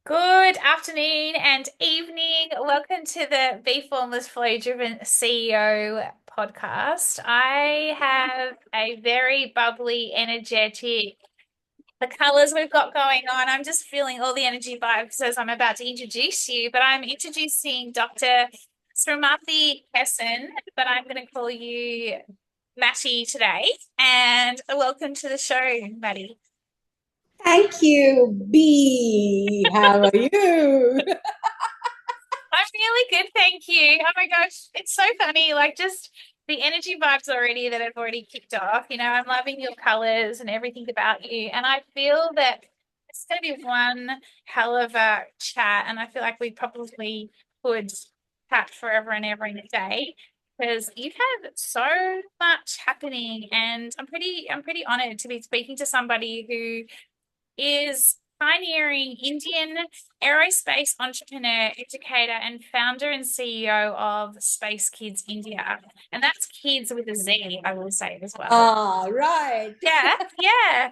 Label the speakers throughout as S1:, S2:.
S1: Good afternoon and evening. Welcome to the Bee Formless Flow Driven CEO podcast. I have a very bubbly, energetic, the colors we've got going on. I'm just feeling all the energy vibes as I'm about to introduce you, but I'm introducing Dr. Srimathy Kesan, but I'm going to call you Matty today. And welcome to the show, Matty.
S2: Thank you, B. How are you?
S1: I'm really good, thank you. Oh my gosh, it's so funny. Like just the energy vibes already that have already kicked off. I'm loving your colors and everything about you. And I feel that it's going to be one hell of a chat. And I feel like we probably could chat forever and ever in a day because you've had so much happening. And I'm pretty honored to be speaking to somebody who is pioneering Indian aerospace entrepreneur, educator, and founder and CEO of Space Kidz India. And that's kids with a Z, I will say as well.
S2: Ah, right.
S1: Yeah, yeah.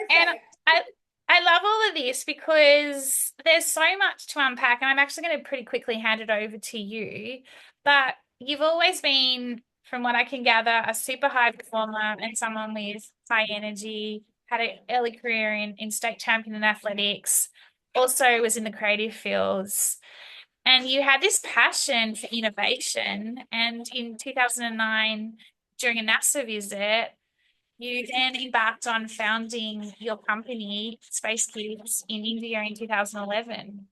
S1: And
S2: Perfect.
S1: I I love all of this because there's so much to unpack, and I'm actually going to pretty quickly hand it over to you. But you've always been, from what I can gather, a super high performer and someone with high energy, had an early career in state champion in athletics, also was in the creative fields. And you had this passion for innovation. And in 2009, during a NASA visit, you then embarked on founding your company, Space Kidz, in India in 2011.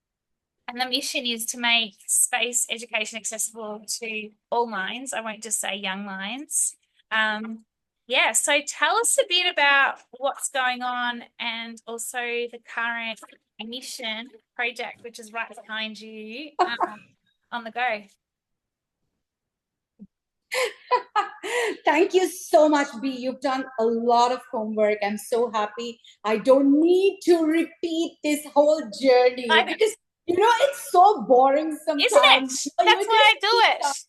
S1: And the mission is to make space education accessible to all minds. I won't just say young minds. Um, yeah, so tell us a bit about what's going on and also the current mission project, which is right behind you on the go.
S2: Thank you so much, B. You've done a lot of homework. I'm so happy. I don't need to repeat this whole journey
S1: I know,
S2: because it's so boring
S1: isn't
S2: sometimes.
S1: it?
S2: You
S1: That's why
S2: just
S1: I do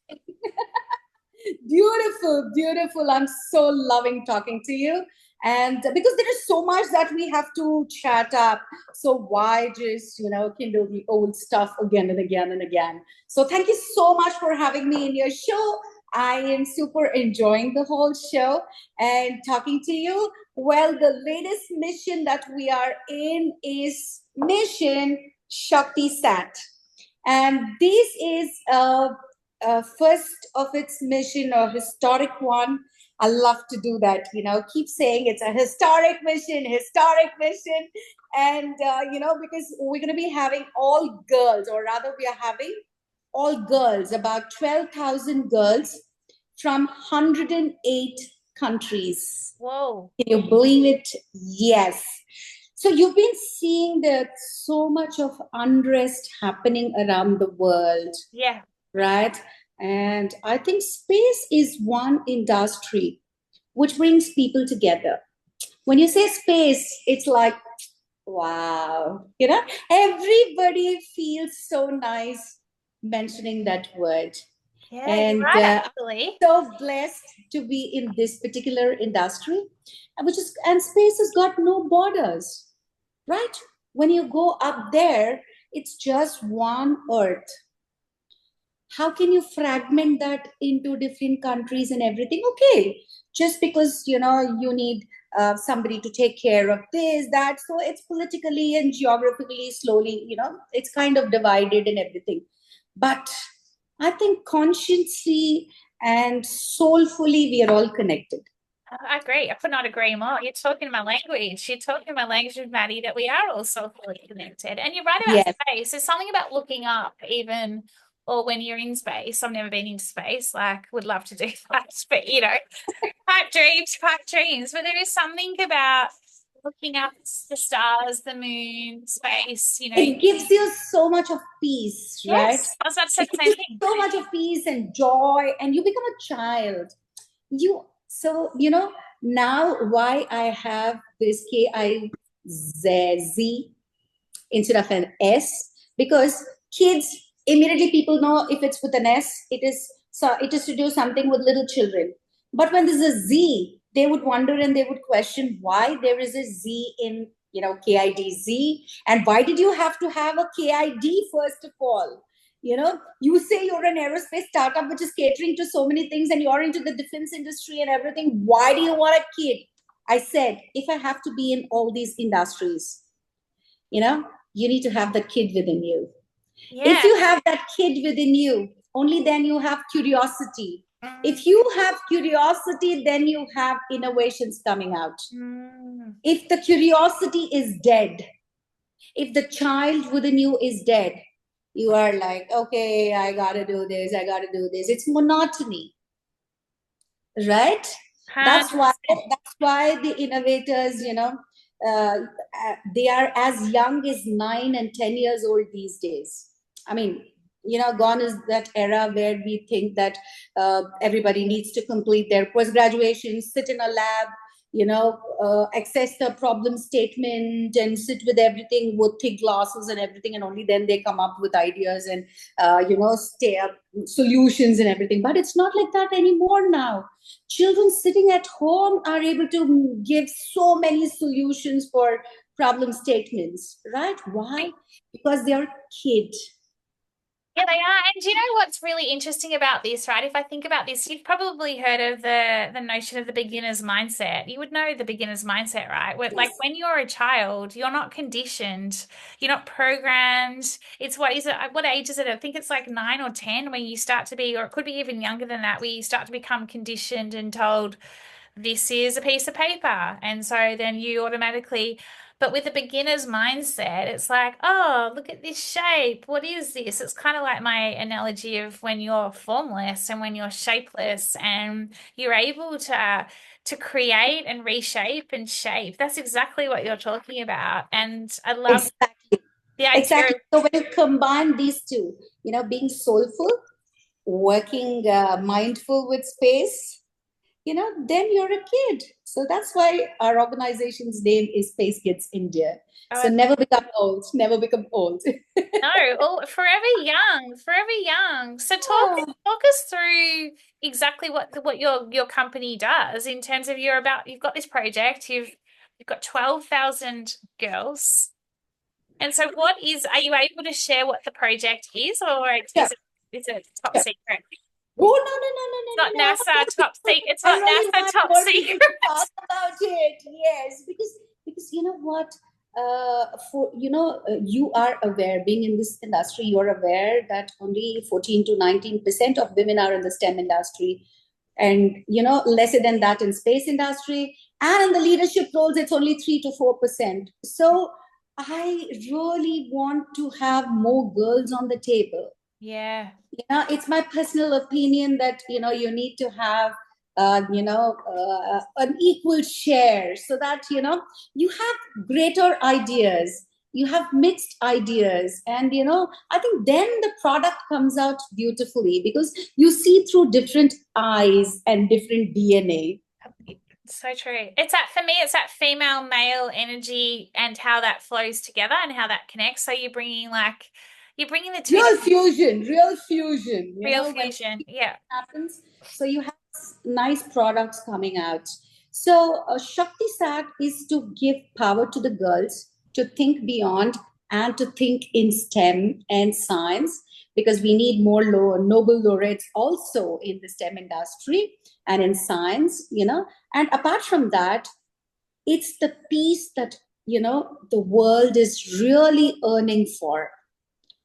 S2: keep
S1: it.
S2: Beautiful, beautiful. I'm so loving talking to you. And because there is so much that we have to chat up. So why just, kindle the old stuff again and again and again? So thank you so much for having me in your show. I am super enjoying the whole show and talking to you. Well, the latest mission that we are in is Mission Shakti Sat. And this is first of its mission, a historic one. I love to do that, keep saying it's a historic mission. And, because we're going to be having all girls, or rather, we are having all girls, about 12,000 girls from 108 countries.
S1: Whoa.
S2: Can you believe it? Yes. So you've been seeing that so much of unrest happening around the world,
S1: Yeah.
S2: right? And I think space is one industry which brings people together. When you say space, it's like, wow, everybody feels so nice mentioning that word.
S1: Yeah, you're
S2: And
S1: right, actually.
S2: so blessed to be in this particular industry, and space has got no borders, right? When you go up there, it's just one earth. How can you fragment that into different countries and everything? Okay, just because you need somebody to take care of this, that, so it's politically and geographically slowly, it's kind of divided and everything. But I think consciously and soulfully we are all connected.
S1: I agree. I could not agree more. You're talking my language. You're talking my language with Maddie that we are all soulfully connected. And you're right about
S2: Yes.
S1: space. There's something about looking up, even or when you're in space. I've never been into space, like would love to do that, but pipe dreams. But there is something about looking up the stars, the moon, space,
S2: It gives you so much of peace, right?
S1: Yes, I was about to say
S2: It
S1: the
S2: gives
S1: same
S2: you
S1: thing.
S2: so much of peace and joy, and you become a child. Now why I have this KIZZ instead of an S, because kids, immediately people know if it's with an S, it is to do something with little children. But when there's a Z, they would wonder and they would question why there is a Z in KIDZ. And why did you have to have a KID first of all? You say you're an aerospace startup which is catering to so many things and you're into the defense industry and everything. Why do you want a kid? I said, if I have to be in all these industries, you need to have the kid within you. If
S1: Yeah.
S2: you have that kid within you, only then you have curiosity.
S1: Mm.
S2: If you have curiosity, then you have innovations coming out.
S1: Mm.
S2: If the curiosity is dead, if the child within you is dead, you are like, okay, I gotta do this, I gotta do this. It's monotony, right? That's why
S1: 100%.
S2: the innovators, they are as young as 9 and 10 years old these days. I mean, gone is that era where we think that everybody needs to complete their post graduation, sit in a lab, access the problem statement and sit with everything with thick glasses and everything, and only then they come up with ideas and stay up solutions and everything. But it's not like that anymore now. Children sitting at home are able to give so many solutions for problem statements, right? Why? Because they are kids.
S1: Yeah, they are. And do you know what's really interesting about this, right? If I think about this, you've probably heard of the notion of the beginner's mindset. You would know the beginner's mindset, right? Like
S2: Yes.
S1: when you're a child, you're not conditioned, you're not programmed. It's what is it? What age is it? I think it's like 9 or 10 when you start to be, or it could be even younger than that, where you start to become conditioned and told this is a piece of paper. And so then you automatically, but with a beginner's mindset, it's like, oh, look at this shape. What is this? It's kind of like my analogy of when you're formless and when you're shapeless and you're able to create and reshape and shape. That's exactly what you're talking about. And I love
S2: Exactly.
S1: the idea
S2: Exactly.
S1: of,
S2: So when you combine these two, being soulful, working mindful with space, then you're a kid. So that's why our organization's name is Space Kidz India. So
S1: oh,
S2: never become old, never become old.
S1: no, all forever young, forever young. So
S2: Yeah.
S1: talk us through exactly what your company does in terms of you've got this project, you've got 12,000 girls. And so are you able to share what the project is, or
S2: Sure,
S1: is it top
S2: sure.
S1: secret?
S2: Oh, no, no, no, no,
S1: It's
S2: no,
S1: not
S2: no, no.
S1: NASA top secret. It's
S2: I
S1: not
S2: really
S1: NASA
S2: want
S1: top
S2: more people
S1: secret.
S2: to talk about it. Yes, because you know what? You are aware, being in this industry, you're aware that only 14 to 19% of women are in the STEM industry, and lesser than that in space industry, and in the leadership roles, it's only 3 to 4%. So I really want to have more girls on the table.
S1: Yeah.
S2: It's my personal opinion that you need to have an equal share, so that you have greater ideas, you have mixed ideas, and I think then the product comes out beautifully because you see through different eyes and different DNA.
S1: So true. It's that for me, it's that female male energy and how that flows together and how that connects. So you're bringing the two
S2: Real
S1: different
S2: fusion, real fusion,
S1: real
S2: when
S1: fusion. Yeah.
S2: happens. So you have nice products coming out. So Shakti Sat is to give power to the girls to think beyond and to think in STEM and science, because we need more Nobel laureates also in the STEM industry and in science. And apart from that, it's the piece that the world is really earning for,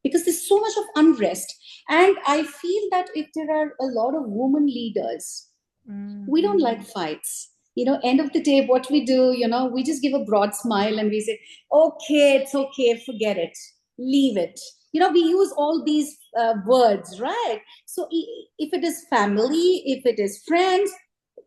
S2: because there's so much of unrest. And I feel that if there are a lot of women leaders,
S1: Mm.
S2: we don't like fights. End of the day, what we do, we just give a broad smile and we say, okay, it's okay, forget it, leave it. We use all these words, right? So if it is family, if it is friends,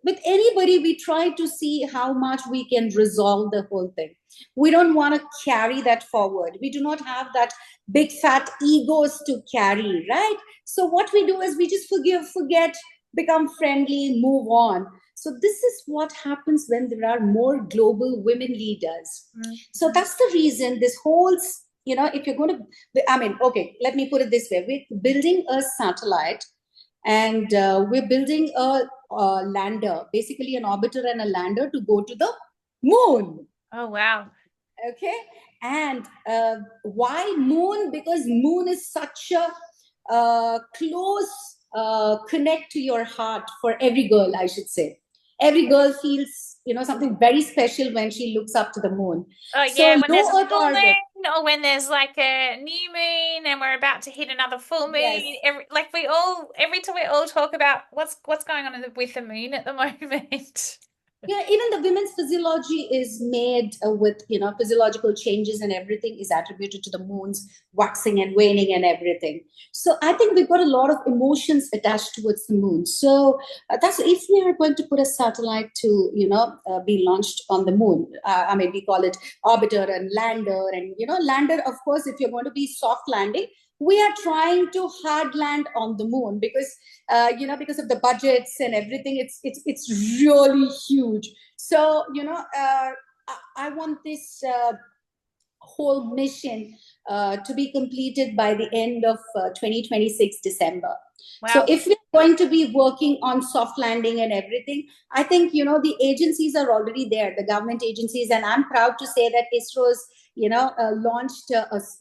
S2: with anybody, we try to see how much we can resolve the whole thing. We don't want to carry that forward. We do not have that big fat egos to carry, right? So what we do is we just forgive, forget, become friendly, move on. So this is what happens when there are more global women leaders.
S1: Mm.
S2: So that's the reason this whole, if you're going to, I mean, okay, let me put it this way. We're building a satellite, and we're building a lander, basically an orbiter and a lander, to go to the moon.
S1: Oh wow.
S2: Okay. And why moon? Because moon is such a close connect to your heart for every girl, I should say. Every girl feels, something very special when she looks up to the moon.
S1: Oh
S2: So
S1: yeah, when there's a
S2: no other
S1: full
S2: orbit.
S1: moon or when there's like a new moon and we're about to hit another full
S2: Yes.
S1: moon. Every time we all talk about what's going on with the moon at the moment.
S2: Yeah, even the women's physiology is made with, physiological changes, and everything is attributed to the moon's waxing and waning and everything. So I think we've got a lot of emotions attached towards the moon. So that's if we are going to put a satellite to, be launched on the moon. I mean, we call it orbiter and lander, and lander. Of course, if you're going to be soft landing, we are trying to hard land on the moon because because of the budgets and everything, it's really huge. So I want this whole mission to be completed by the end of 2026 December. So
S1: Wow.
S2: if we're going to be working on soft landing and everything, I think the agencies are already there, the government agencies, and I'm proud to say that ISRO's launched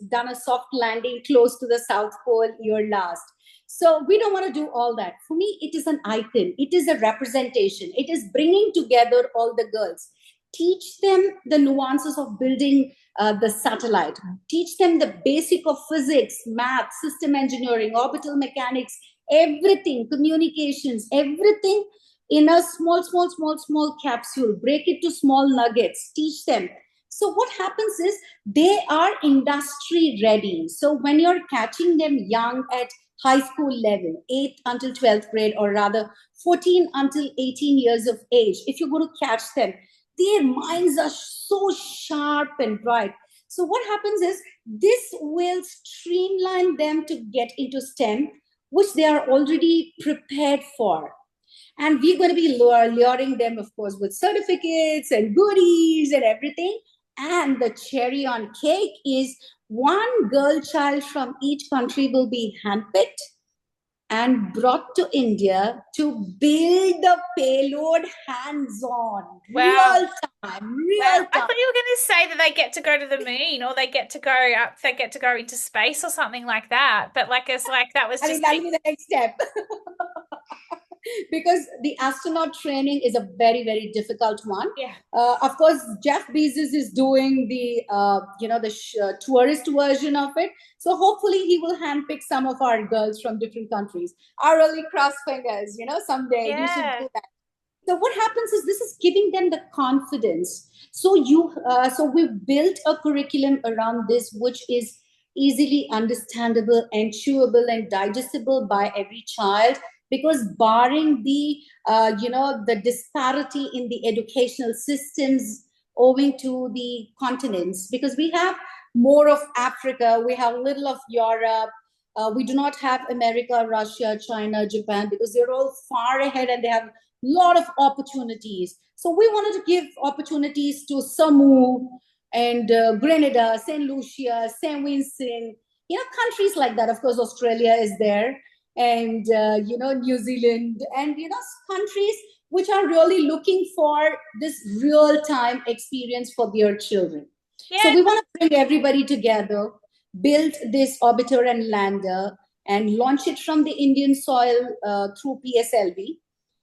S2: done a soft landing close to the South Pole year last. So we don't want to do all that. For me, it is an icon. It is a representation. It is bringing together all the girls. Teach them the nuances of building the satellite. Teach them the basic of physics, math, system engineering, orbital mechanics, everything, communications, everything in a small capsule. Break it to small nuggets. Teach them. So what happens is they are industry ready. So when you're catching them young at high school level, 8th until 12th grade, or rather 14 until 18 years of age, if you're going to catch them, their minds are so sharp and bright. So what happens is this will streamline them to get into STEM, which they are already prepared for. And we're going to be luring them, of course, with certificates and goodies and everything. And the cherry on cake is one girl child from each country will be handpicked and brought to India to build the payload hands on,
S1: Wow.
S2: real
S1: Wow. I
S2: time.
S1: thought you were going to say that they get to go to the moon or they get to go into space or something like that. But like it's like that was
S2: I think
S1: just
S2: that'll be the next step. Because the astronaut training is a very, very difficult one.
S1: yeah.
S2: Of course, Jeff Bezos is doing the tourist version of it. So hopefully he will handpick some of our girls from different countries. I really cross fingers. Someday he should
S1: Yeah.
S2: do that. So what happens is this is giving them the confidence. So we've built a curriculum around this, which is easily understandable and chewable and digestible by every child, because barring the disparity in the educational systems owing to the continents, because we have more of Africa, we have little of Europe, we do not have America, Russia, China, Japan, because they're all far ahead and they have lot of opportunities. So we wanted to give opportunities to Samu and Grenada, St. Lucia, St. Vincent, countries like that. Of course, Australia is there, and New Zealand, and countries which are really looking for this real-time experience for their children. So
S1: Yeah.
S2: we want to bring everybody together, build this orbiter and lander, and launch it from the Indian soil through PSLV,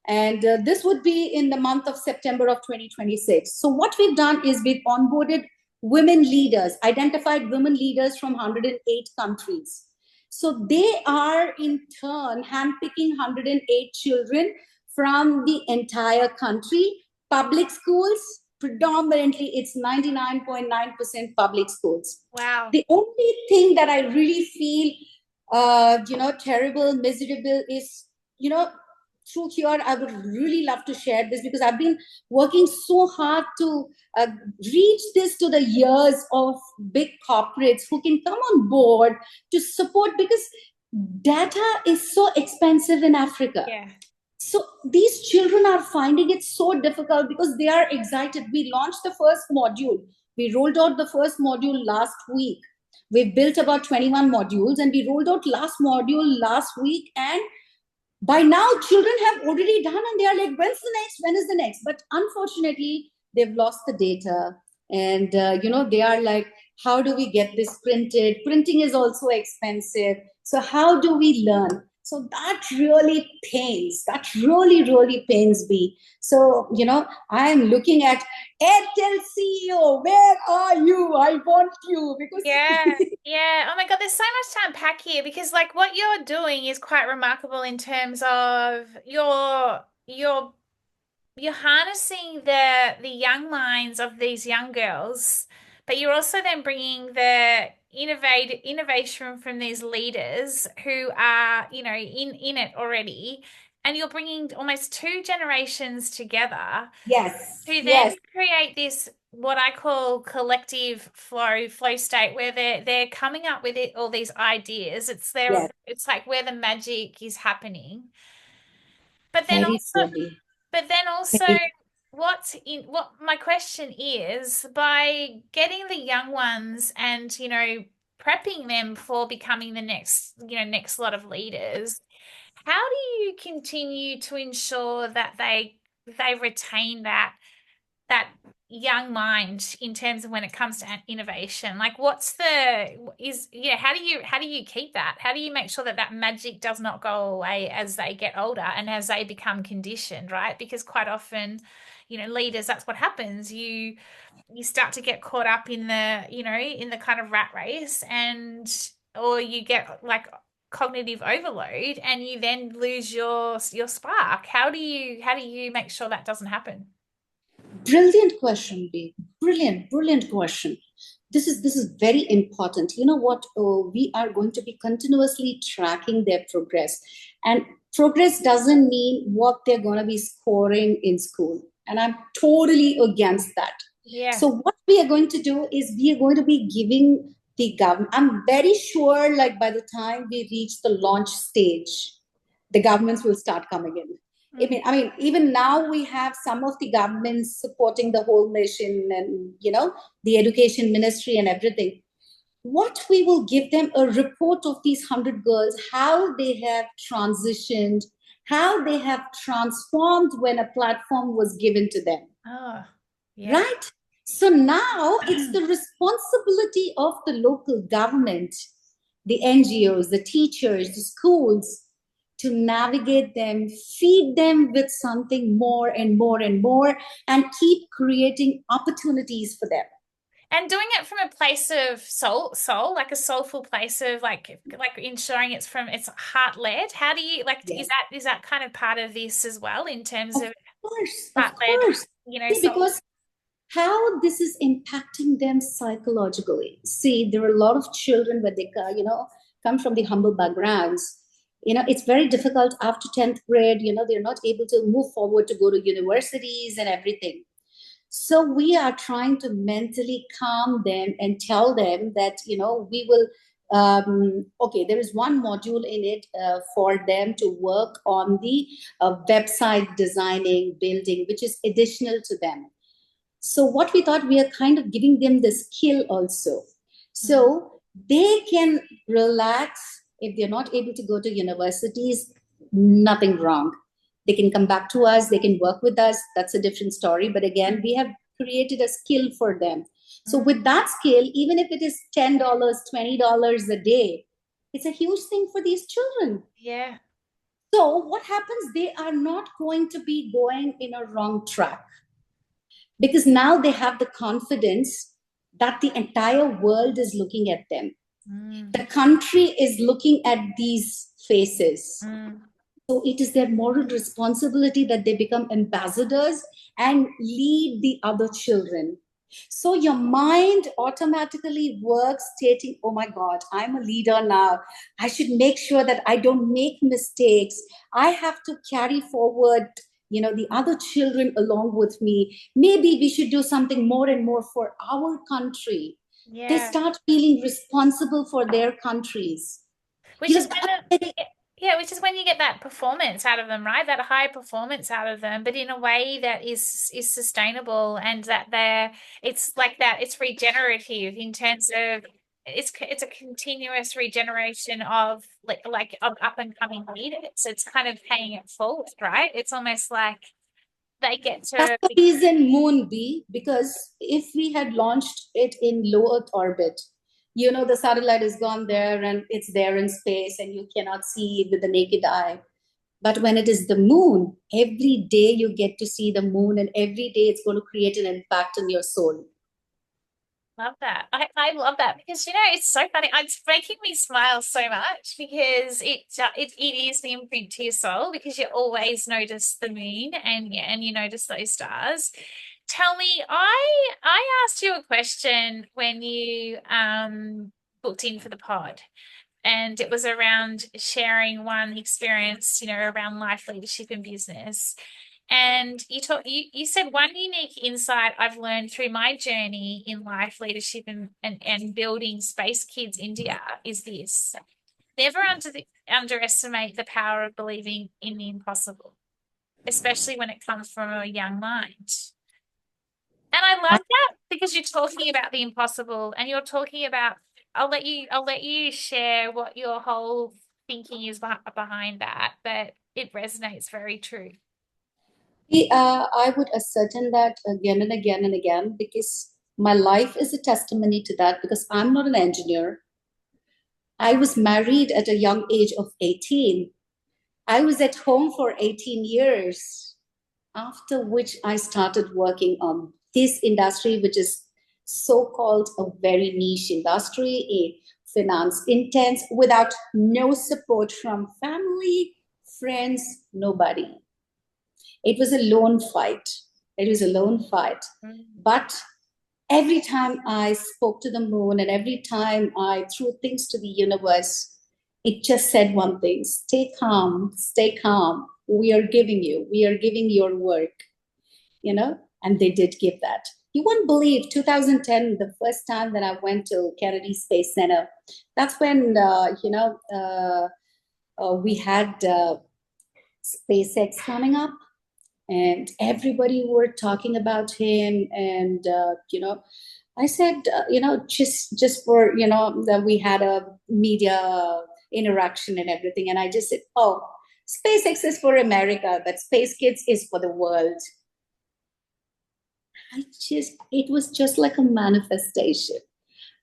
S2: and this would be in the month of September of 2026. So what we've done is we've onboarded women leaders, identified women leaders from 108 countries. So they are in turn handpicking 108 children from the entire country, public schools, predominantly it's 99.9% public schools.
S1: Wow.
S2: The only thing that I really feel terrible, miserable is, through here, I would really love to share this, because I've been working so hard to reach this to the ears of big corporates who can come on board to support, because data is so expensive in Africa.
S1: Yeah.
S2: So these children are finding it so difficult because they are excited. We launched the first module. We rolled out the first module last week. We built about 21 modules and we rolled out last module last week, and by now children have already done and they are like, when's the next, when is the next? But unfortunately they've lost the data, And they are like, how do we get this printed? Printing is also expensive, so how do we learn? So that really pains, that really pains me. So I am looking at Airtel CEO, where are you? I want you,
S1: Yeah.
S2: because
S1: Yeah. Oh my God, there's so much to unpack here because like what you're doing is quite remarkable in terms of you're harnessing the young minds of these young girls, but you're also then bringing the innovation from these leaders who are, in it already, and you're bringing almost two generations together
S2: yes,
S1: to then
S2: yes,
S1: create this what I call collective flow state where they're coming up with all these ideas.
S2: yes,
S1: It's like where the magic is happening. But then
S2: very
S1: also
S2: truly.
S1: but then also,
S2: Very,
S1: what my question is, by getting the young ones and, prepping them for becoming the next lot of leaders, how do you continue to ensure that they retain that young mind in terms of when it comes to innovation? Like what's the is yeah how do you keep that, how do you make sure that that magic does not go away as they get older and as they become conditioned, right? Because quite often, leaders, that's what happens. You start to get caught up in the kind of rat race, and or you get like cognitive overload and you then lose your spark. How do you make sure that doesn't happen?
S2: brilliant question, B. Brilliant question. This is very important. You know what? We are going to be continuously tracking their progress, and progress doesn't mean what they're going to be scoring in school. And I'm totally against that.
S1: Yeah.
S2: So what we are going to do is we are going to be giving the government. I'm very sure, like by the time we reach the launch stage, the governments will start coming in.
S1: Mm.
S2: Even now we have some of the governments supporting the whole mission, and the education ministry and everything. What we will give them a report of these 100 girls, how they have transitioned, how they have transformed when a platform was given to them.
S1: Oh, yeah.
S2: Right? So now it's the responsibility of the local government, the NGOs, the teachers, the schools, to navigate them, feed them with something more and more and more, and keep creating opportunities for them.
S1: And doing it from a place of soul, like a soulful place of like ensuring it's heart led. How do you like
S2: Yes.
S1: is that kind of part of this as well in terms
S2: Of
S1: of
S2: course, of
S1: heart led,
S2: course. See,
S1: soul?
S2: because how this is impacting them psychologically. See, there are a lot of children when they come from the humble backgrounds. It's very difficult after 10th grade. They're not able to move forward to go to universities and everything. So we are trying to mentally calm them and tell them that we will. Okay, there is one module in it for them to work on the website designing, building, which is additional to them. So what we thought, we are kind of giving them the skill also.
S1: Mm.
S2: So they can relax if they're not able to go to universities, nothing wrong. They can come back to us, they can work with us. That's a different story. But again, we have created a skill for them. So
S1: Mm.
S2: with that skill, even if it is $10, $20 a day, it's a huge thing for these children.
S1: Yeah.
S2: So what happens? They are not going to be going in a wrong track, because now they have the confidence that the entire world is looking at them.
S1: Mm.
S2: The country is looking at these faces.
S1: Mm.
S2: So it is their moral responsibility that they become ambassadors and lead the other children. So your mind automatically works stating, oh my God, I'm a leader now. I should make sure that I don't make mistakes. I have to carry forward, the other children along with me. Maybe we should do something more and more for our country. They
S1: Yeah.
S2: start feeling responsible for their countries.
S1: Which is
S2: That's
S1: when
S2: very.
S1: yeah, which is when you get that performance out of them, right? That high performance out of them, but in a way that is sustainable and that it's like that, it's regenerative in terms of it's a continuous regeneration of like of up and coming leaders. It's kind of paying it forward, right? It's almost like they get
S2: That's
S1: to
S2: the reason moon be, because if we had launched it in low Earth orbit, the satellite is gone there and it's there in space and you cannot see it with the naked eye. But when it is the moon, every day you get to see the moon, and every day it's going to create an impact on your soul.
S1: love that. I love that because it's so funny. It's making me smile so much because it is the imprint to your soul because you always notice the moon and you notice those stars. Tell me, I asked you a question when you booked in for the pod, and it was around sharing one experience, around life, leadership, and business. And you said one unique insight I've learned through my journey in life, leadership, and building Space Kidz India is this. Never underestimate the power of believing in the impossible, especially when it comes from a young mind. And I love that because you're talking about the impossible and you're talking about I'll let you share what your whole thinking is behind that, but it resonates very true.
S2: I would ascertain that again and again and again, because my life is a testimony to that, because I'm not an engineer. I was married at a young age of 18. I was at home for 18 years, after which I started working on this industry, which is so called a very niche industry, a finance intense, without no support from family, friends, nobody. It was a lone fight. It was a lone fight.
S1: Mm.
S2: But every time I spoke to the moon and every time I threw things to the universe, it just said one thing: stay calm, stay calm. We are giving your work, and they did give that. You won't believe 2010, the first time that I went to Kennedy Space Center. That's when, we had SpaceX coming up, and everybody were talking about him. And I said, just for that we had a media interaction and everything, and I just said, oh, SpaceX is for America, but Space Kids is for the world. It was just like a manifestation.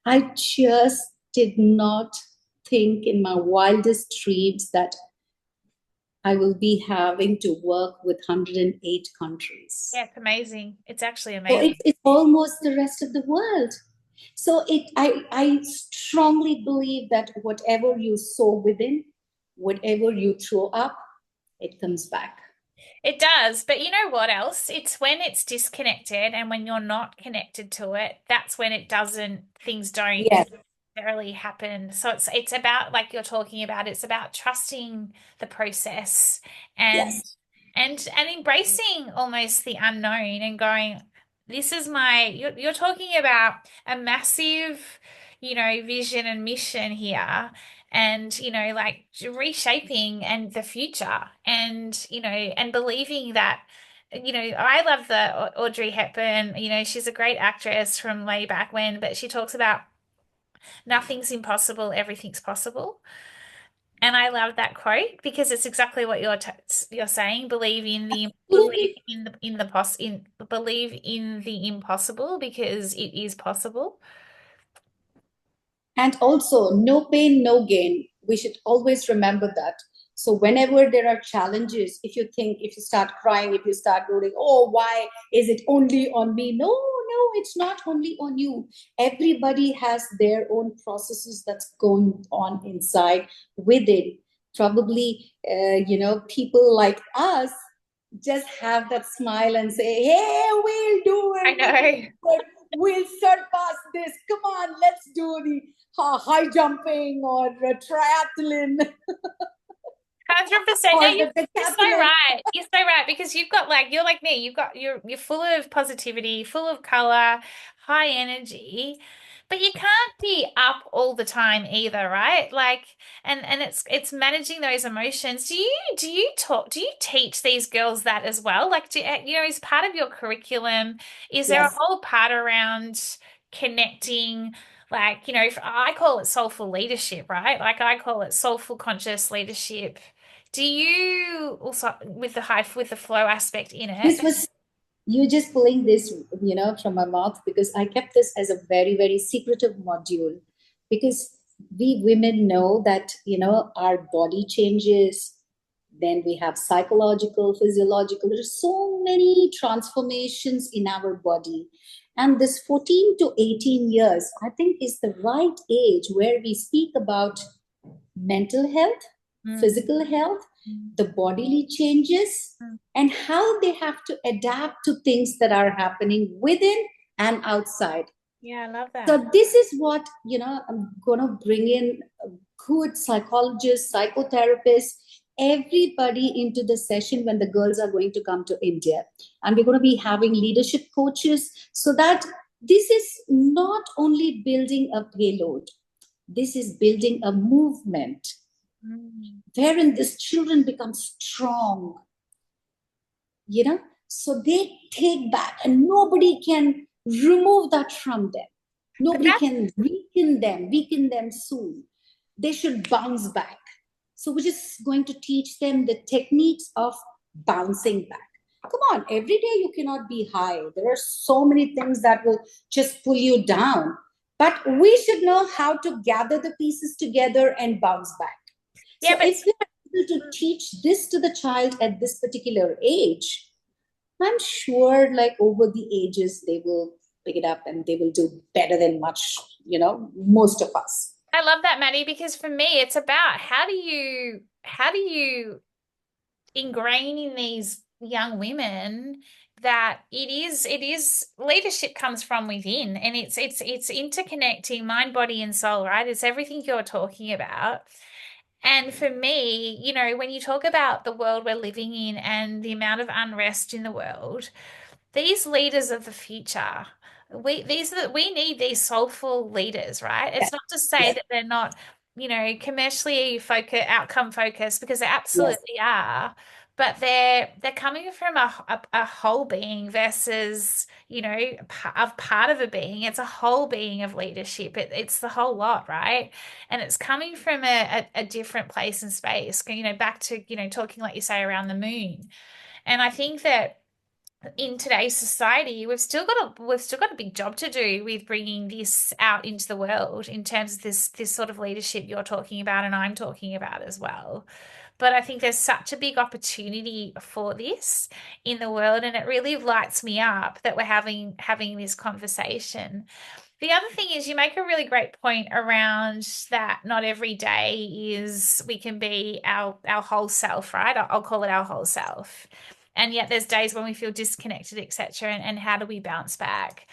S2: I just did not think in my wildest dreams that I will be having to work with 108 countries.
S1: Yeah, it's amazing. It's actually
S2: So
S1: amazing.
S2: it's almost the rest of the world. So I strongly believe that whatever you sow within, whatever you throw up, it comes back.
S1: It does, but you know what else? It's when it's disconnected and when you're not connected to it, that's when things don't
S2: Yes,
S1: necessarily happen. So it's about like you're talking about, it's about trusting the process and
S2: yes,
S1: and embracing almost the unknown and going, this is you're talking about a massive, vision and mission here and like reshaping and the future and believing that I love the Audrey Hepburn, she's a great actress from way back when, but she talks about nothing's impossible, everything's possible. And I love that quote because it's exactly what you're saying. Believe
S2: absolutely.
S1: believe in the impossible because it is possible.
S2: And also, no pain, no gain. We should always remember that. So, whenever there are challenges, if you start crying, if you start rooting, oh, why is it only on me? No, no, it's not only on you. Everybody has their own processes that's going on inside within. Probably, people like us just have that smile and say, hey, we'll do
S1: I
S2: it.
S1: know.
S2: We'll surpass this. Come on, let's do the high jumping or triathlon
S1: 100%. No,
S2: or
S1: you,
S2: the
S1: you're so
S2: decathlon.
S1: right. You're so right because you're like me. You're full of positivity, full of color, high energy, but you can't be up all the time either, right? Like, and it's managing those emotions. Do you teach these girls that as well? Like, is part of your curriculum, is there a
S2: Yes.
S1: whole part around connecting? Like, I call it soulful leadership, right? Like I call it soulful conscious leadership, Do you also with the flow aspect in
S2: This
S1: it?
S2: was you just pulling this, from my mouth, because I kept this as a very, very secretive module, because we women know that, our body changes. Then we have psychological, physiological. There's so many transformations in our body. And this 14 to 18 years, I think, is the right age where we speak about mental health,
S1: Mm,
S2: physical health,
S1: mm,
S2: the bodily changes,
S1: mm.
S2: and how they have to adapt to things that are happening within and outside.
S1: Yeah, I love that.
S2: So this is what, I'm going to bring in good psychologists, psychotherapists, everybody into the session when the girls are going to come to India. And we're going to be having leadership coaches, so that this is not only building a payload, this is building a movement
S1: Mm.
S2: wherein these children become strong, so they take back, and nobody can remove that from them.
S1: But
S2: Nobody
S1: that,
S2: can weaken them soon. They should bounce back. So we're just going to teach them the techniques of bouncing back. Come on, every day you cannot be high. There are so many things that will just pull you down. But we should know how to gather the pieces together and bounce back.
S1: yeah,
S2: So
S1: but
S2: if we're able to teach this to the child at this particular age, I'm sure, like, over the ages, they will pick it up and they will do better than most of us.
S1: I love that, Maddie, because for me, it's about how do you ingrain in these young women that it is leadership comes from within, and it's interconnecting mind, body, and soul, right? It's everything you're talking about. And for me, when you talk about the world we're living in and the amount of unrest in the world, these leaders of the future, we need these soulful leaders, right?
S2: Yeah.
S1: It's not to say
S2: Yes.
S1: that they're not, commercially focused, outcome focused, because they
S2: Yes.
S1: absolutely are. But they're coming from a whole being versus, part of a being. It's a whole being of leadership. It's the whole lot, right? And it's coming from a different place and space. Back to, talking like you say around the moon. And I think that in today's society, we've still got a big job to do with bringing this out into the world in terms of this sort of leadership you're talking about and I'm talking about as well. But I think there's such a big opportunity for this in the world, and it really lights me up that we're having this conversation. The other thing is you make a really great point around that not every day is we can be our whole self, right? I'll call it our whole self. And yet there's days when we feel disconnected, etc. And how do we bounce back?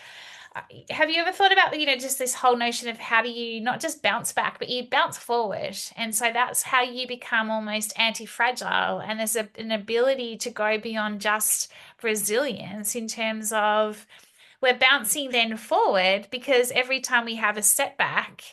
S1: Have you ever thought about, just this whole notion of how do you not just bounce back, but you bounce forward? And so that's how you become almost anti-fragile. And there's an ability to go beyond just resilience in terms of we're bouncing then forward, because every time we have a setback,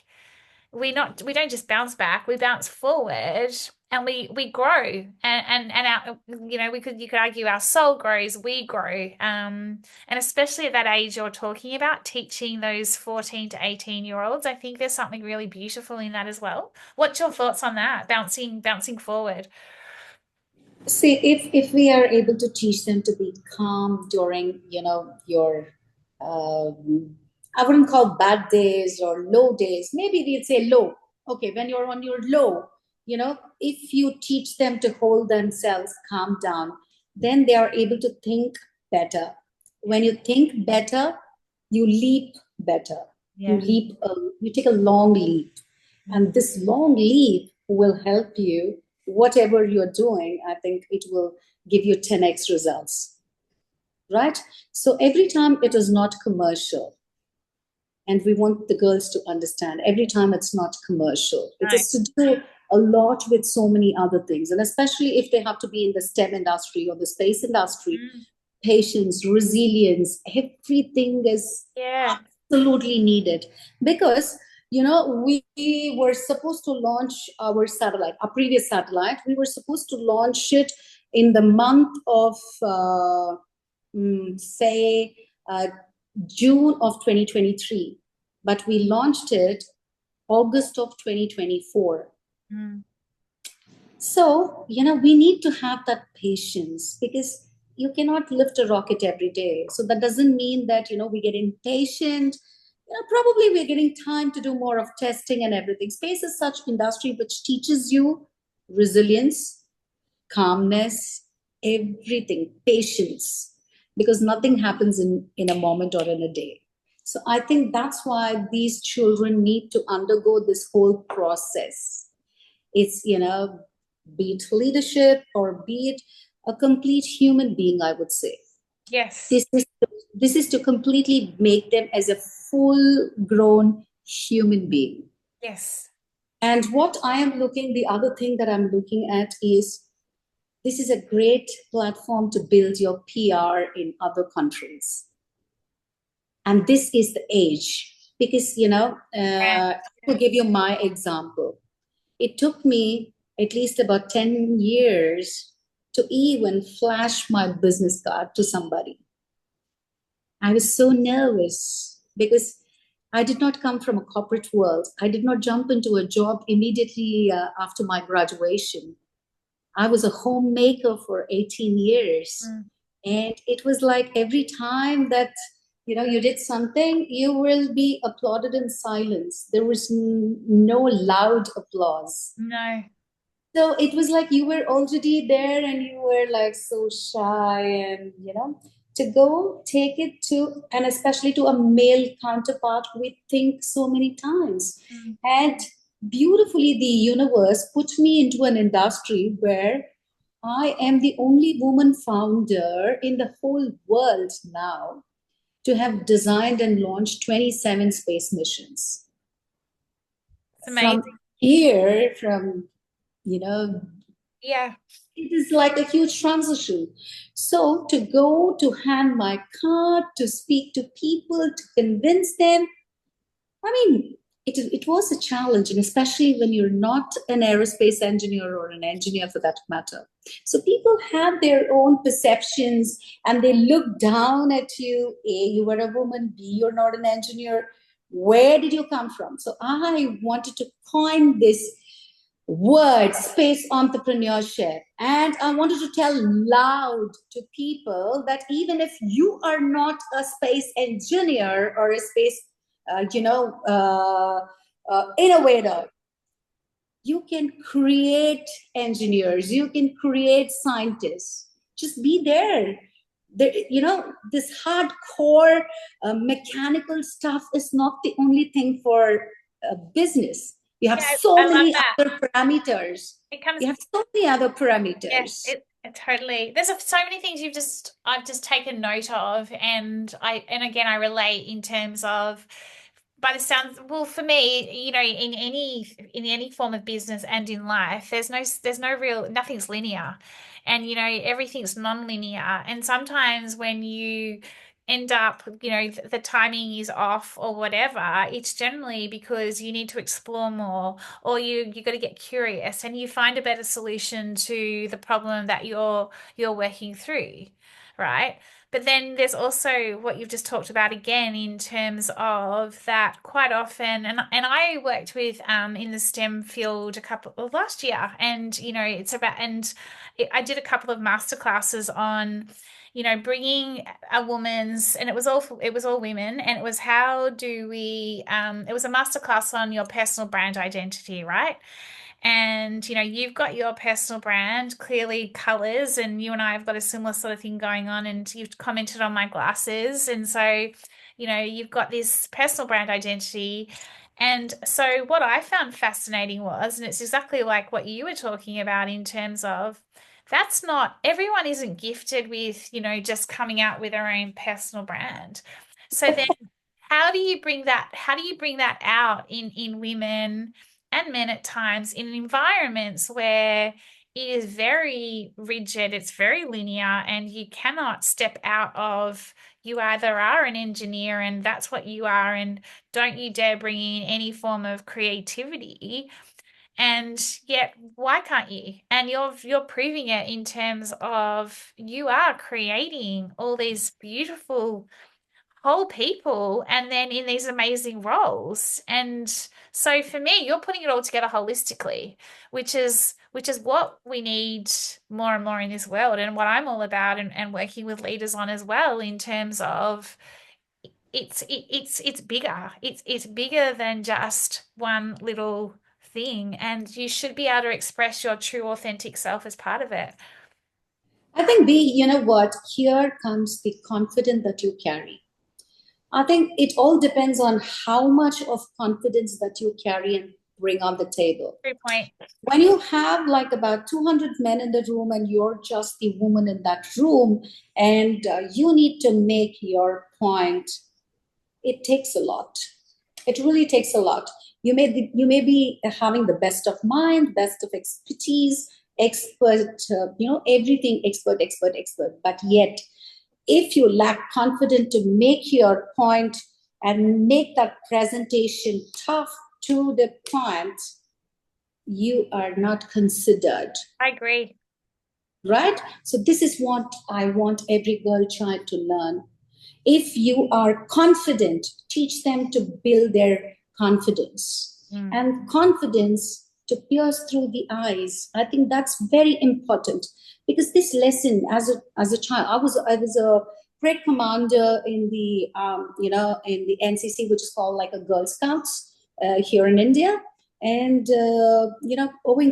S1: we don't just bounce back, we bounce forward, and we grow, and our, you could argue our soul grows, we grow, and especially at that age you're talking about, teaching those 14 to 18-year-olds, I think there's something really beautiful in that as well. What's your thoughts on that, bouncing forward?
S2: See, if we are able to teach them to be calm during, your, I wouldn't call bad days or low days. Maybe we'd say low. Okay, when you're on your low, if you teach them to hold themselves, calm down, then they are able to think better. When you think better, you leap better. You
S1: Yeah.
S2: leap. You take a long leap, and this long leap will help you whatever you're doing. I think it will give you 10x results, right? So every time it is not commercial, and we want the girls to understand, every time it's not commercial, it
S1: Right.
S2: is to do a lot with so many other things. And especially if they have to be in the STEM industry or the space industry,
S1: Mm.
S2: patience, resilience, everything is
S1: Yeah.
S2: absolutely needed. Because we were supposed to launch our satellite, our previous satellite. We were supposed to launch it in the month of say June of 2023, but we launched it August of 2024.
S1: Mm.
S2: So, we need to have that patience because you cannot lift a rocket every day. So that doesn't mean that, we get impatient. Probably we're getting time to do more of testing and everything. Space is such industry which teaches you resilience, calmness, everything, patience, because nothing happens in a moment or in a day. So I think that's why these children need to undergo this whole process. It's, be it leadership or be it a complete human being, I would say.
S1: Yes.
S2: This is to completely make them as a full grown human being.
S1: Yes.
S2: And what I am looking, the other thing that I'm looking at is this is a great platform to build your PR in other countries. And this is the age because,
S1: And
S2: to give you my example, it took me at least about 10 years to even flash my business card to somebody. I was so nervous because I did not come from a corporate world. I did not jump into a job immediately after my graduation. I was a homemaker for 18 years.
S1: mm,
S2: And it was like every time that you did something, you will be applauded in silence. There was no loud applause.
S1: no.
S2: So it was like you were already there and you were like so shy and to go take it to, and especially to a male counterpart, we think so many times.
S1: Mm.
S2: And beautifully the universe put me into an industry where I am the only woman founder in the whole world now to have designed and launched 27 space missions.
S1: It's
S2: From
S1: amazing.
S2: here, from you know
S1: Yeah.
S2: it is like a huge transition. So to go to hand my card, to speak to people, to convince them, I mean, it was a challenge, and especially when you're not an aerospace engineer or an engineer for that matter. So people have their own perceptions and they look down at you. A, you were a woman. B, you're not an engineer. Where did you come from? So I wanted to coin this word, space entrepreneurship. And I wanted to tell loud to people that even if you are not a space engineer or a space, innovator, you can create engineers, you can create scientists. Just be there. This hardcore mechanical stuff is not the only thing for business. You have
S1: Yeah,
S2: so
S1: I love
S2: many
S1: that.
S2: other parameters.
S1: It comes,
S2: You have so many other
S1: yeah,
S2: parameters.
S1: it totally. There's so many things I've just taken note of, and and again I relate in terms of by the sounds, well, for me, in any form of business and in life, there's no real, nothing's linear, and everything's non-linear, and sometimes when you end up, the timing is off or whatever, it's generally because you need to explore more, or you got to get curious and you find a better solution to the problem that you're working through, right? But then there's also what you've just talked about again in terms of that quite often, and I worked with in the STEM field a couple of last year, and it's about, and I did a couple of master classes on bringing a woman's, and it was all women, and it was how do we it was a master class on your personal brand identity, right? And you've got your personal brand, clearly colors, and you and I have got a similar sort of thing going on, and you've commented on my glasses, and so you've got this personal brand identity. And so what I found fascinating was, and it's exactly like what you were talking about in terms of, that's not, everyone isn't gifted with just coming out with their own personal brand. So then how do you bring that out in women and men at times in environments where it is very rigid, it's very linear, and you cannot step out of, you either are an engineer and that's what you are, and don't you dare bring in any form of creativity. And yet, why can't you? And you're proving it in terms of you are creating all these beautiful whole people and then in these amazing roles. And so for me, you're putting it all together holistically, which is what we need more and more in this world, and what I'm all about, and working with leaders on as well, in terms of it's bigger. It's bigger than just one little thing, and you should be able to express your true authentic self as part of it.
S2: I think, B, you know what? Here comes the confidence that you carry. I think it all depends on how much of confidence that you carry and bring on the table.
S1: 3 point.
S2: When you have like about 200 men in the room and you're just the woman in that room, and you need to make your point, it takes a lot. It really takes a lot. You may be having the best of mind, best of expertise, expert, everything expert, but yet if you lack confidence to make your point and make that presentation tough to the client, you are not considered,
S1: I agree.
S2: right? So this is what I want every girl child to learn. If you are confident, teach them to build their confidence.
S1: Mm.
S2: And confidence to pierce through the eyes. I think that's very important, because this lesson, as a child, I was a parade commander in the in the NCC, which is called like a Girl Scouts here in India. And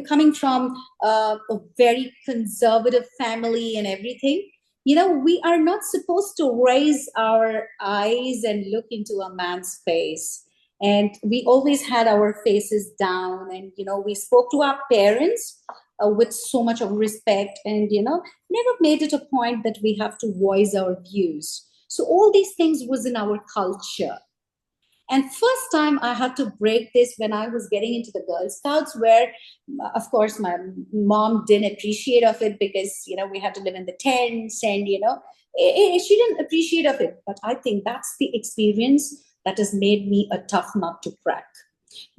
S2: coming from a very conservative family and everything, we are not supposed to raise our eyes and look into a man's face. And we always had our faces down, and we spoke to our parents with so much of respect, and never made it a point that we have to voice our views. So all these things was in our culture. And first time I had to break this when I was getting into the Girl Scouts, where, of course, my mom didn't appreciate of it, because we had to live in the tents, and she didn't appreciate of it. But I think that's the experience that has made me a tough nut to crack,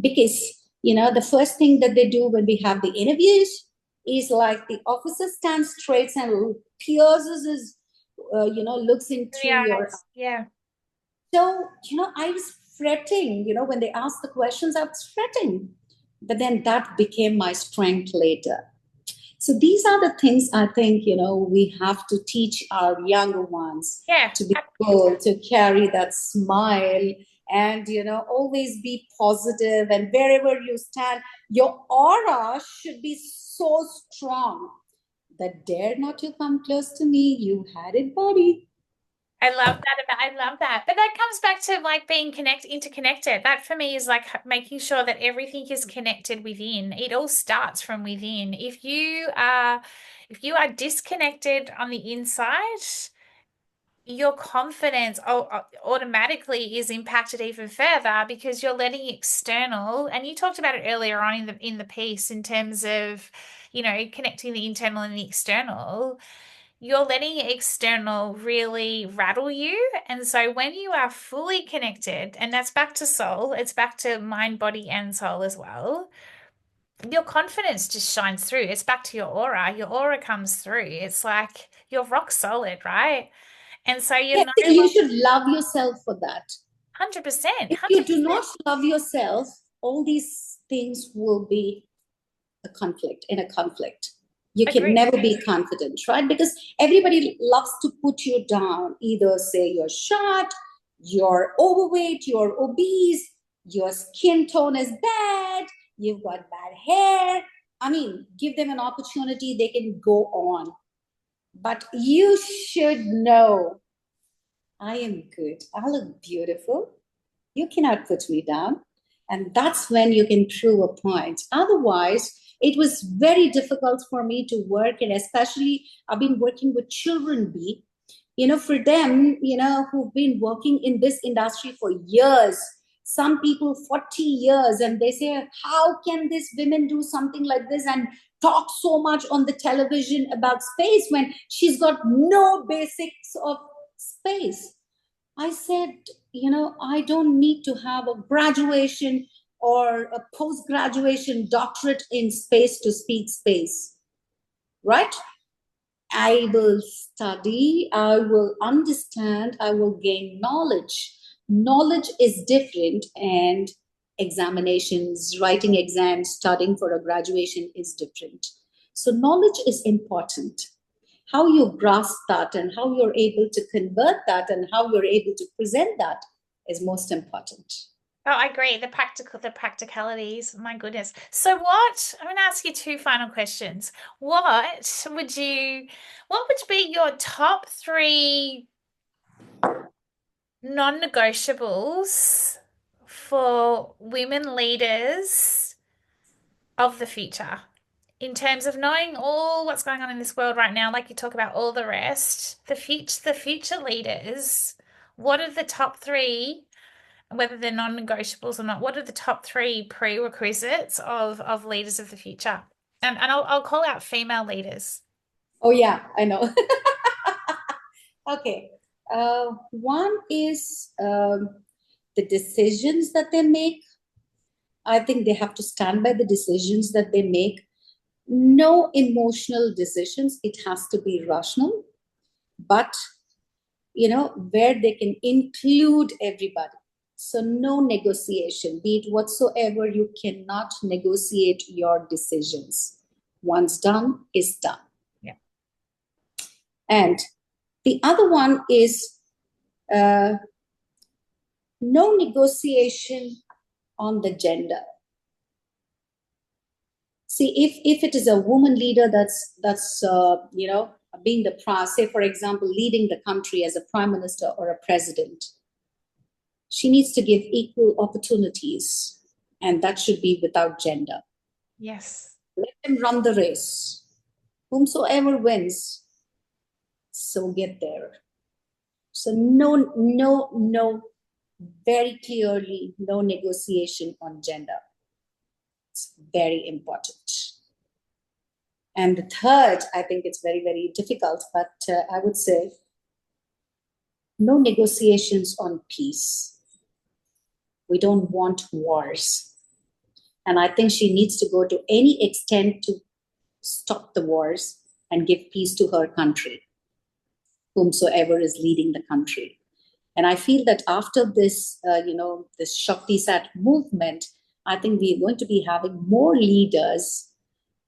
S2: because the first thing that they do when we have the interviews is like the officer stands straight and pierces his, looks into
S1: Yeah.
S2: your.
S1: Yeah.
S2: So, I was fretting, when they asked the questions, I was fretting. But then that became my strength later. So these are the things I think, we have to teach our younger ones
S1: Yeah.
S2: to be able to carry that smile, and, always be positive. And wherever you stand, your aura should be so strong that dare not to come close to me. You had it, buddy.
S1: I love that. But that comes back to like being interconnected. That for me is like making sure that everything is connected within. It all starts from within. If you are disconnected on the inside, your confidence automatically is impacted even further, because you're letting external, and you talked about it earlier on in the piece, in terms of, connecting the internal and the external. You're letting external really rattle you. And so when you are fully connected, and that's back to soul, it's back to mind, body, and soul as well, your confidence just shines through. It's back to your aura. Your aura comes through. It's like you're rock solid, right? And so you're
S2: Yes,
S1: no
S2: you
S1: longer
S2: should love yourself for that.
S1: 100%,
S2: If you do
S1: 100%.
S2: not love yourself, all these things will be in a conflict. You can
S1: Agree.
S2: never be confident, right? Because everybody loves to put you down. Either say you're short, you're overweight, you're obese, your skin tone is bad, you've got bad hair. I mean, give them an opportunity, they can go on. But you should know, I am good. I look beautiful. You cannot put me down. And that's when you can prove a point. Otherwise, it was very difficult for me to work. And especially, I've been working with children, B. For them, who've been working in this industry for years, some people 40 years, and they say, how can this women do something like this and talk so much on the television about space when she's got no basics of space? I said, I don't need to have a graduation or a post graduation doctorate in space to speak space, right? I will study, I will understand, I will gain knowledge. Knowledge is different, and examinations, writing exams, studying for a graduation is different. So, knowledge is important. How you grasp that and how you're able to convert that and how you're able to present that is most important.
S1: Oh, I agree. The practicalities. My goodness. So what, I'm going to ask you two final questions. What would be your top three non-negotiables for women leaders of the future? In terms of knowing all what's going on in this world right now, like you talk about all the rest, the future leaders, what are the top three, whether they're non-negotiables or not, what are the top three prerequisites of leaders of the future? And I'll call out female leaders.
S2: Oh, yeah, I know. Okay. One is the decisions that they make. I think they have to stand by the decisions that they make. No emotional decisions. It has to be rational, but where they can include everybody. So no negotiation, be it whatsoever. You cannot negotiate your decisions. Once done is done.
S1: Yeah.
S2: And the other one is uh, no negotiation on the gender. See, if it is a woman leader that's being the say for example leading the country as a prime minister or a president, she needs to give equal opportunities, and that should be without gender.
S1: Yes.
S2: Let them run the race. Whomsoever wins, so get there. So no, no, no, very clearly, no negotiation on gender. It's very important. And the third, I think it's very, very difficult, but I would say no negotiations on peace. We don't want wars. And I think she needs to go to any extent to stop the wars and give peace to her country, whomsoever is leading the country. And I feel that after this Shakti Sat movement, I think we're going to be having more leaders,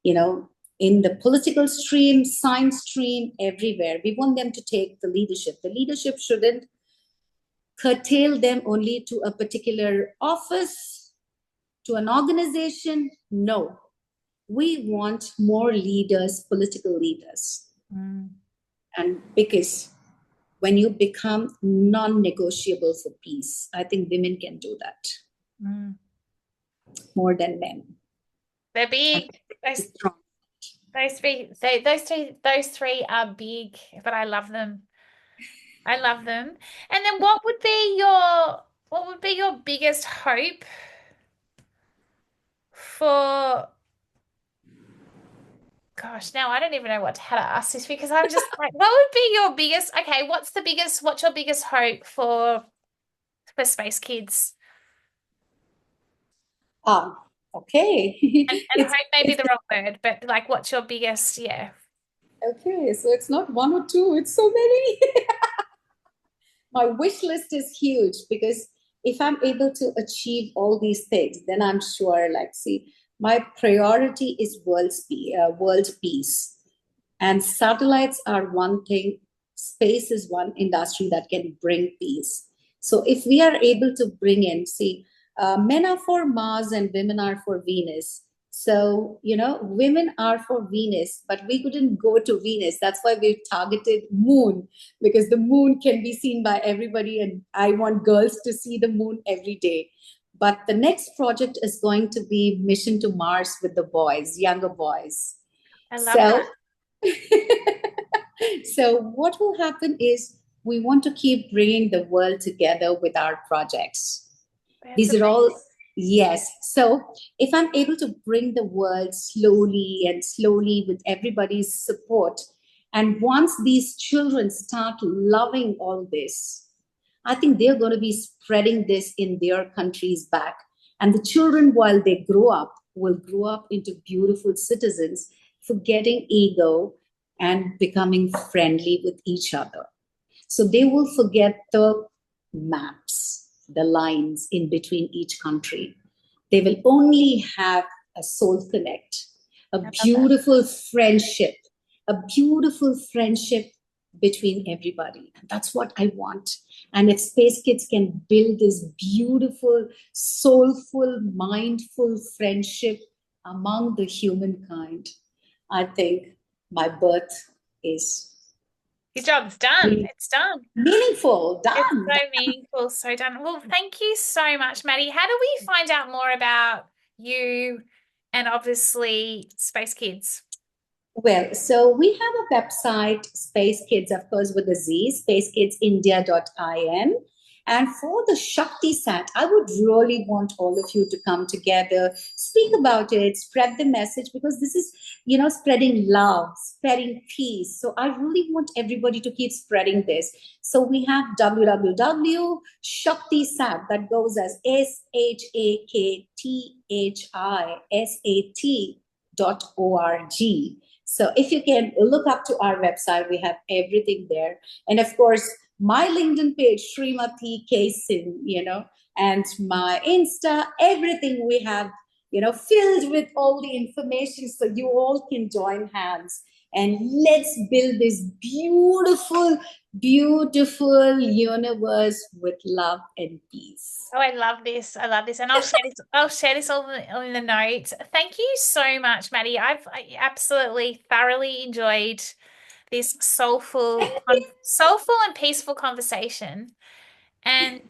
S2: in the political stream, science stream, everywhere. We want them to take the leadership. The leadership shouldn't curtail them only to a particular office, to an organization. No, we want more leaders, political leaders.
S1: Mm.
S2: And because when you become non-negotiable for peace, I think women can do that more than men.
S1: They're big. Those three are big, but I love them. I love them. And then what would be your biggest hope for, gosh, now I don't even know how to ask this, because I'm just like, what would be your biggest, okay, what's your biggest hope for Space Kidz?
S2: Okay.
S1: And hope may be the wrong word, but like, what's your biggest, yeah.
S2: Okay, so it's not one or two, it's so many. My wish list is huge, because if I'm able to achieve all these things, then I'm sure, like, see, my priority is world peace. And satellites are one thing, space is one industry that can bring peace. So if we are able to bring in, see, men are for Mars and women are for Venus. So, women are for Venus, but we couldn't go to Venus. That's why we've targeted Moon, because the moon can be seen by everybody. And I want girls to see the moon every day. But the next project is going to be mission to Mars with the boys, younger boys.
S1: I love
S2: So,
S1: that.
S2: so what will happen is we want to keep bringing the world together with our projects.
S1: That's
S2: These are
S1: amazing.
S2: all, yes. So if I'm able to bring the world slowly and slowly with everybody's support, and once these children start loving all this, I think they're going to be spreading this in their countries back. And the children, while they grow up, will grow up into beautiful citizens, forgetting ego, and becoming friendly with each other. So they will forget the maps, the lines in between each country. They will only have a soul connect, a
S1: I love that.
S2: a beautiful friendship between everybody. And that's what I want. And if Space Kids can build this beautiful, soulful, mindful friendship among the humankind, I think my birth is
S1: Your job's done. It's done.
S2: meaningful,
S1: It's
S2: done.
S1: so meaningful, so done. Well, thank you so much, Maddie. How do we find out more about you and obviously Space Kids?
S2: Well, so we have a website, Space Kids, of course, with a Z, spacekidsindia.in. And for the Shakti Sat, I would really want all of you to come together, speak about it, spread the message, because this is, spreading love, spreading peace. So I really want everybody to keep spreading this. So we have www.shaktisat, that goes as SHAKTHISAT.org. So if you can look up to our website, we have everything there. And of course, my LinkedIn page, Srimathy Kesan, and my Insta, everything we have, filled with all the information so you all can join hands and let's build this beautiful, beautiful universe with love and peace.
S1: Oh, I love this. I love this. And I'll share this all in the notes. Thank you so much, Maddie. I absolutely thoroughly enjoyed this soulful and peaceful conversation. And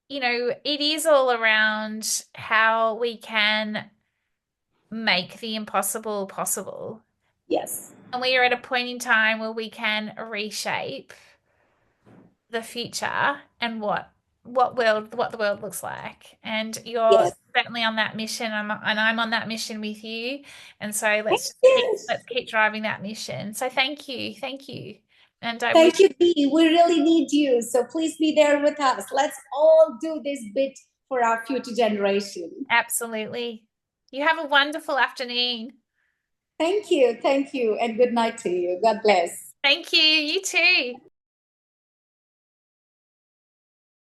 S1: it is all around how we can make the impossible possible.
S2: Yes,
S1: And we are at a point in time where we can reshape the future and what the world looks like. And you're
S2: yes.
S1: certainly on that mission, and I'm on that mission with you. And so
S2: Thank
S1: let's
S2: you.
S1: keep driving that mission. So thank you, and I wish
S2: Thank you, Dee. We really need you. So please be there with us. Let's all do this bit for our future generation.
S1: absolutely. You have a wonderful afternoon.
S2: Thank you. Thank you. And good night to you. God bless.
S1: Thank you. You too.